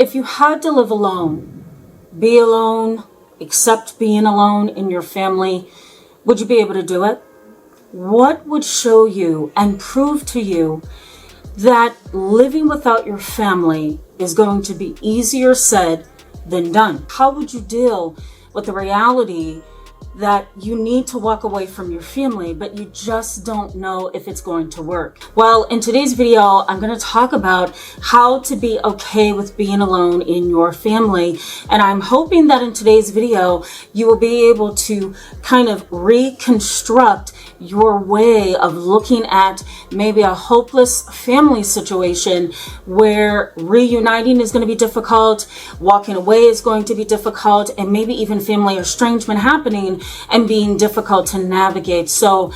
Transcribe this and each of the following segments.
If you had to live alone, be alone, accept being alone in your family, would you be able to do it? What would show you and prove to you that living without your family is going to be easier said than done? How would you deal with the reality that you need to walk away from your family, but you just don't know if it's going to work? Well, in today's video, I'm going to talk about how to be okay with being alone in your family. And I'm hoping that in today's video, you will be able to kind of reconstruct your way of looking at maybe a hopeless family situation where reuniting is going to be difficult, walking away is going to be difficult, and maybe even family estrangement happening and being difficult to navigate. So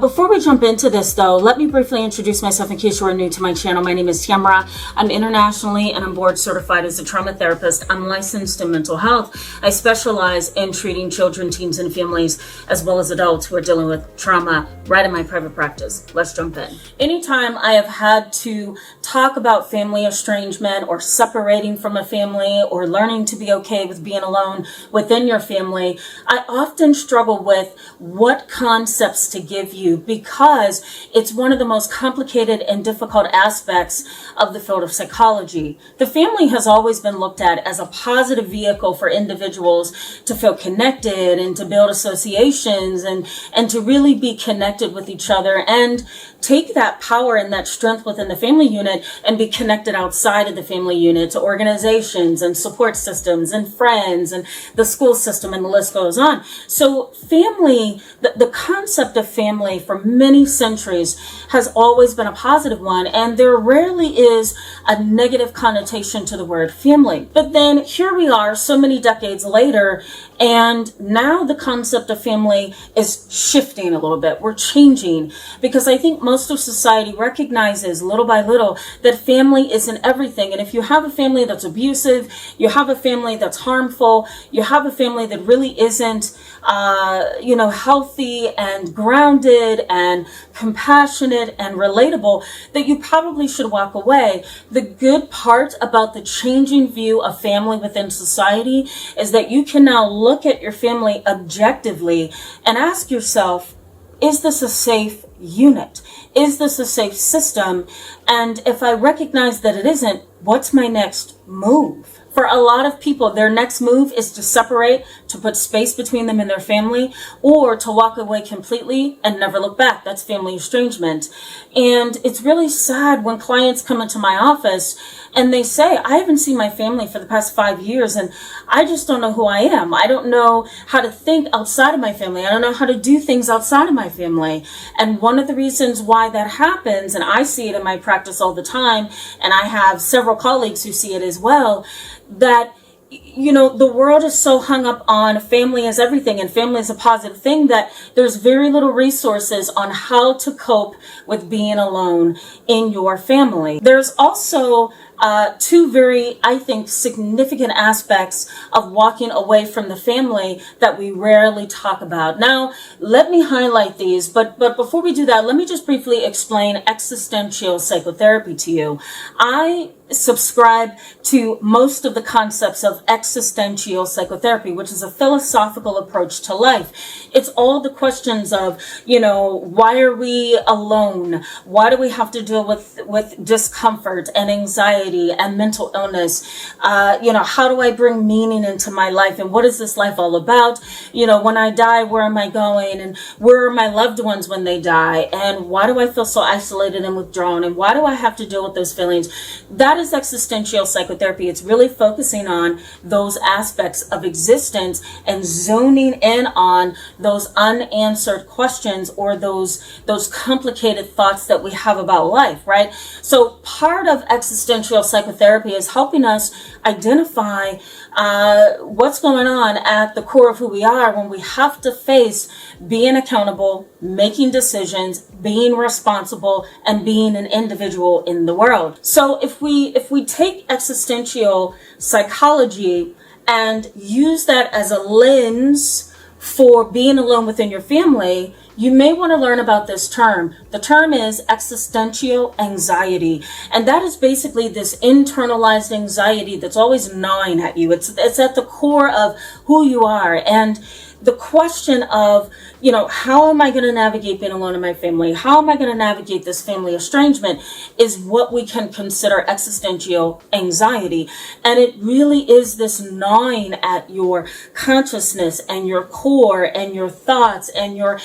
before we jump into this though, let me briefly introduce myself in case you are new to my channel. My name is Tamara. I'm internationally and I'm board certified as a trauma therapist. I'm licensed in mental health. I specialize in treating children, teens, and families, as well as adults who are dealing with trauma right in my private practice. Let's jump in. Anytime I have had to talk about family estrangement or separating from a family or learning to be okay with being alone within your family, I often struggle with what concepts to give you because it's one of the most complicated and difficult aspects of the field of psychology. The family has always been looked at as a positive vehicle for individuals to feel connected and to build associations and to really be connected with each other and take that power and that strength within the family unit and be connected outside of the family unit to organizations and support systems and friends and the school system, and the list goes on. So family, the concept of family for many centuries has always been a positive one, and there rarely is a negative connotation to the word family. But then here we are so many decades later, and now the concept of family is shifting a little bit. We're changing because I think most of society recognizes little by little that family isn't everything. And if you have a family that's abusive, you have a family that's harmful, you have a family that really isn't healthy and grounded and compassionate and relatable, that you probably should walk away. The good part about the changing view of family within society is that you can now look at your family objectively and ask yourself, is this a safe unit? Is this a safe system? And if I recognize that it isn't, what's my next move? For a lot of people, their next move is to separate, to put space between them and their family, or to walk away completely and never look back. That's family estrangement. And it's really sad when clients come into my office and they say, I haven't seen my family for the past 5 years and I just don't know who I am. I don't know how to think outside of my family. I don't know how to do things outside of my family. And one of the reasons why that happens, and I see it in my practice all the time, and I have several colleagues who see it as well, that the world is so hung up on family as everything and family is a positive thing that there's very little resources on how to cope with being alone in your family. There's also two very, I think, significant aspects of walking away from the family that we rarely talk about. Now, let me highlight these, but before we do that, let me just briefly explain existential psychotherapy to you. I subscribe to most of the concepts of existential psychotherapy, which is a philosophical approach to life. It's all the questions of, why are we alone? Why do we have to deal with discomfort and anxiety and mental illness? How do I bring meaning into my life? And what is this life all about? When I die, where am I going? And where are my loved ones when they die? And why do I feel so isolated and withdrawn? And why do I have to deal with those feelings? That is existential psychotherapy. It's really focusing on those aspects of existence and zoning in on those unanswered questions or those complicated thoughts that we have about life, right? So part of existential psychotherapy is helping us identify what's going on at the core of who we are when we have to face being accountable, making decisions, being responsible, and being an individual in the world. So if we take existential psychology and use that as a lens for being alone within your family, you may want to learn about this term. The term is existential anxiety. And that is basically this internalized anxiety that's always gnawing at you. It's at the core of who you are. And the question of, how am I going to navigate being alone in my family? How am I going to navigate this family estrangement is what we can consider existential anxiety. And it really is this gnawing at your consciousness and your core and your thoughts and your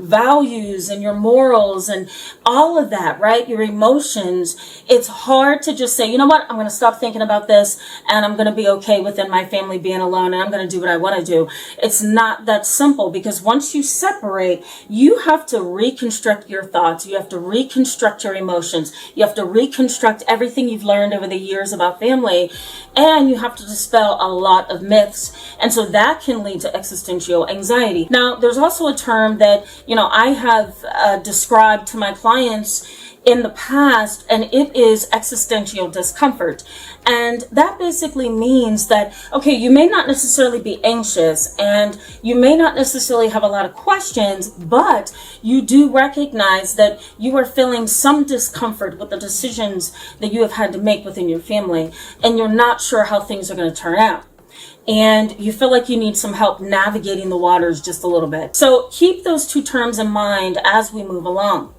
values and your morals and all of that, right? Your emotions. It's hard to just say, you know what, I'm going to stop thinking about this and I'm going to be okay within my family being alone and I'm going to do what I want to do. It's not that simple, because once you separate, you have to reconstruct your thoughts. You have to reconstruct your emotions. You have to reconstruct everything you've learned over the years about family, and you have to dispel a lot of myths. And so that can lead to existential anxiety. Now, there's also a term that, I have described to my clients in the past, and it is existential discomfort. And that basically means that, okay, you may not necessarily be anxious and you may not necessarily have a lot of questions, but you do recognize that you are feeling some discomfort with the decisions that you have had to make within your family, and you're not sure how things are going to turn out. And you feel like you need some help navigating the waters just a little bit. So keep those two terms in mind as we move along.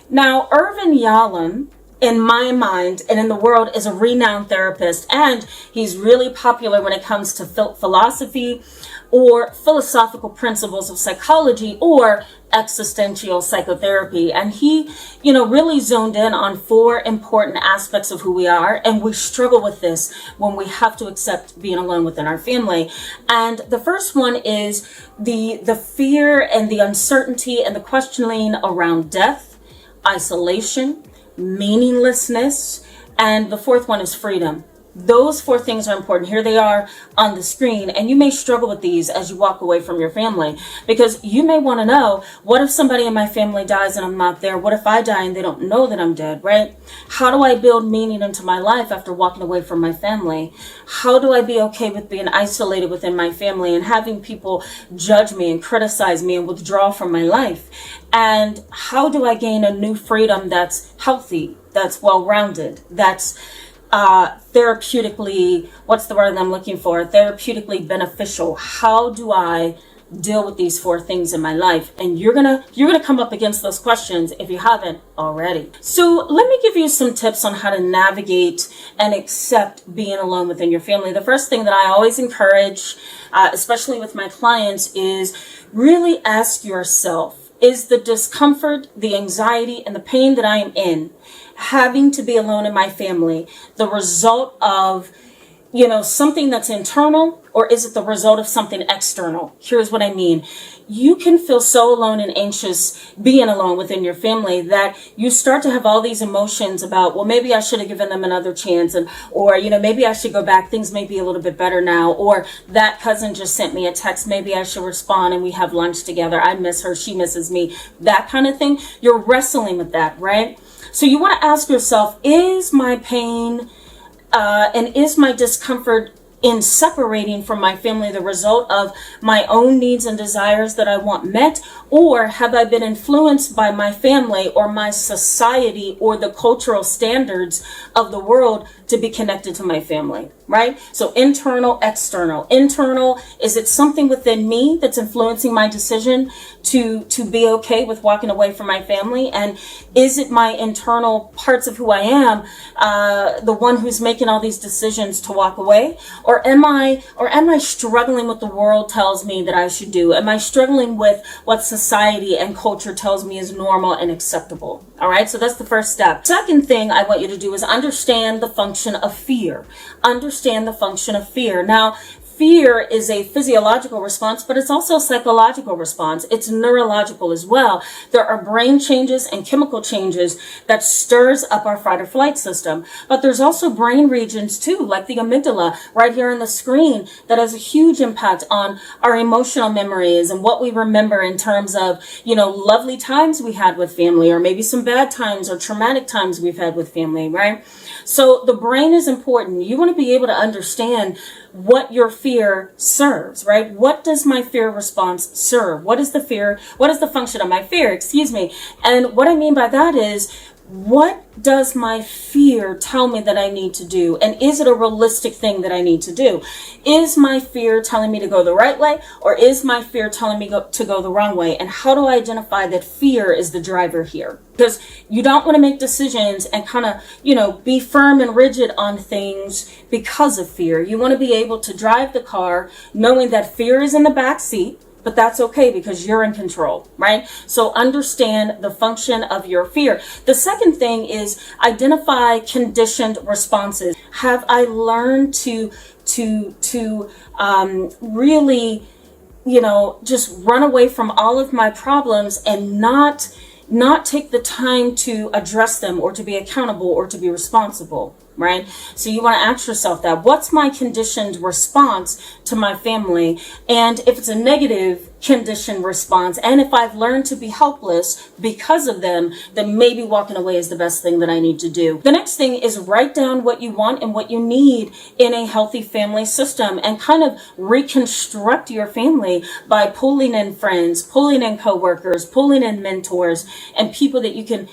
Now, Irvin Yalom, in my mind and in the world, is a renowned therapist, and he's really popular when it comes to philosophy or philosophical principles of psychology or existential psychotherapy. And he, really zoned in on 4 important aspects of who we are. And we struggle with this when we have to accept being alone within our family. And the first one is the fear and the uncertainty and the questioning around death, isolation, meaninglessness, and the 4th one is freedom. Those 4 things are important. Here they are on the screen, and you may struggle with these as you walk away from your family, because you may want to know, what if somebody in my family dies and I'm not there? What if I die and they don't know that I'm dead, right? How do I build meaning into my life after walking away from my family? How do I be okay with being isolated within my family and having people judge me and criticize me and withdraw from my life? And how do I gain a new freedom that's healthy, that's well-rounded, that's therapeutically, what's the word I'm looking for? Therapeutically beneficial. How do I deal with these 4 things in my life? And you're gonna come up against those questions if you haven't already. So let me give you some tips on how to navigate and accept being alone within your family. The first thing that I always encourage, especially with my clients, is really ask yourself, is the discomfort, the anxiety, and the pain that I am in, having to be alone in my family, the result of, something that's internal, or is it the result of something external? Here's what I mean. You can feel so alone and anxious being alone within your family that you start to have all these emotions about, well, maybe I should have given them another chance, or maybe I should go back. Things may be a little bit better now. Or that cousin just sent me a text. Maybe I should respond and we have lunch together. I miss her. She misses me. That kind of thing. You're wrestling with that, right? So you want to ask yourself, is my pain and is my discomfort in separating from my family the result of my own needs and desires that I want met? Or have I been influenced by my family or my society or the cultural standards of the world to be connected to my family, right? So internal, external. Internal, is it something within me that's influencing my decision to be okay with walking away from my family? And is it my internal parts of who I am, the one who's making all these decisions to walk away? Or am I struggling with the world tells me that I should do? Am I struggling with what society and culture tells me is normal and acceptable? All right, so that's the first step. Second thing I want you to do is understand the function of fear. Understand the function of fear. Now, fear is a physiological response, but it's also a psychological response. It's neurological as well. There are brain changes and chemical changes that stirs up our fight or flight system. But there's also brain regions too, like the amygdala right here on the screen, that has a huge impact on our emotional memories and what we remember in terms of, lovely times we had with family, or maybe some bad times or traumatic times we've had with family, right? So the brain is important. You want to be able to understand what you're fear serves, right? What does my fear response serve? What is the fear? What is the function of my fear? Excuse me. And what I mean by that is, what does my fear tell me that I need to do? And is it a realistic thing that I need to do? Is my fear telling me to go the right way, or is my fear telling me to go the wrong way? And how do I identify that fear is the driver here? Because you don't want to make decisions and kind of, be firm and rigid on things because of fear. You want to be able to drive the car knowing that fear is in the back seat, but that's okay because you're in control, right? So understand the function of your fear. The second thing is identify conditioned responses. Have I learned to really, just run away from all of my problems and not take the time to address them or to be accountable or to be responsible, right? So you want to ask yourself that. What's my conditioned response to my family? And if it's a negative conditioned response, and if I've learned to be helpless because of them, then maybe walking away is the best thing that I need to do. The next thing is write down what you want and what you need in a healthy family system, and kind of reconstruct your family by pulling in friends, pulling in coworkers, pulling in mentors, and people that you can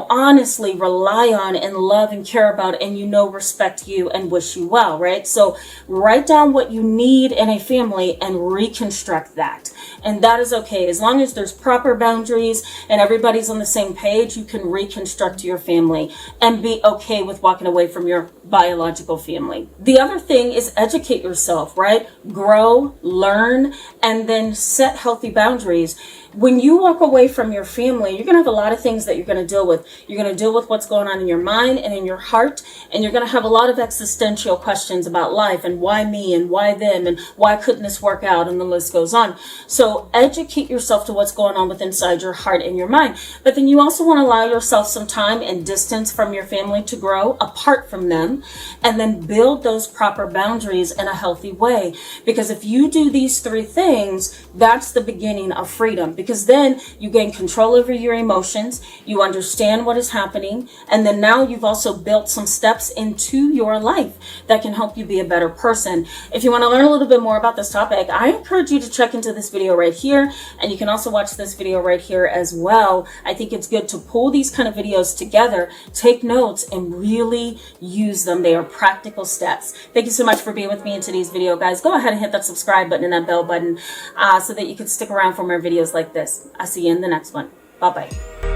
honestly rely on and love and care about, and respect you and wish you well, right? So write down what you need in a family and reconstruct that. And that is okay. As long as there's proper boundaries and everybody's on the same page, you can reconstruct your family and be okay with walking away from your biological family. The other thing is educate yourself, right? Grow, learn, and then set healthy boundaries. When you walk away from your family, you're going to have a lot of things that you're going to deal with. You're going to deal with what's going on in your mind and in your heart, and you're going to have a lot of existential questions about life and why me and why them and why couldn't this work out, and the list goes on. So educate yourself to what's going on with inside your heart and your mind. But then you also want to allow yourself some time and distance from your family to grow apart from them, and then build those proper boundaries in a healthy way. Because if you do these three things, that's the beginning of freedom. Because then you gain control over your emotions, you understand what is happening, and then now you've also built some steps into your life that can help you be a better person. If you want to learn a little bit more about this topic, I encourage you to check into this video right here, and you can also watch this video right here as well. I think it's good to pull these kind of videos together, take notes, and really use them. They are practical steps. Thank you so much for being with me in today's video, guys. Go ahead and hit that subscribe button and that bell button so that you can stick around for more videos like this. I'll see you in the next one. Bye-bye.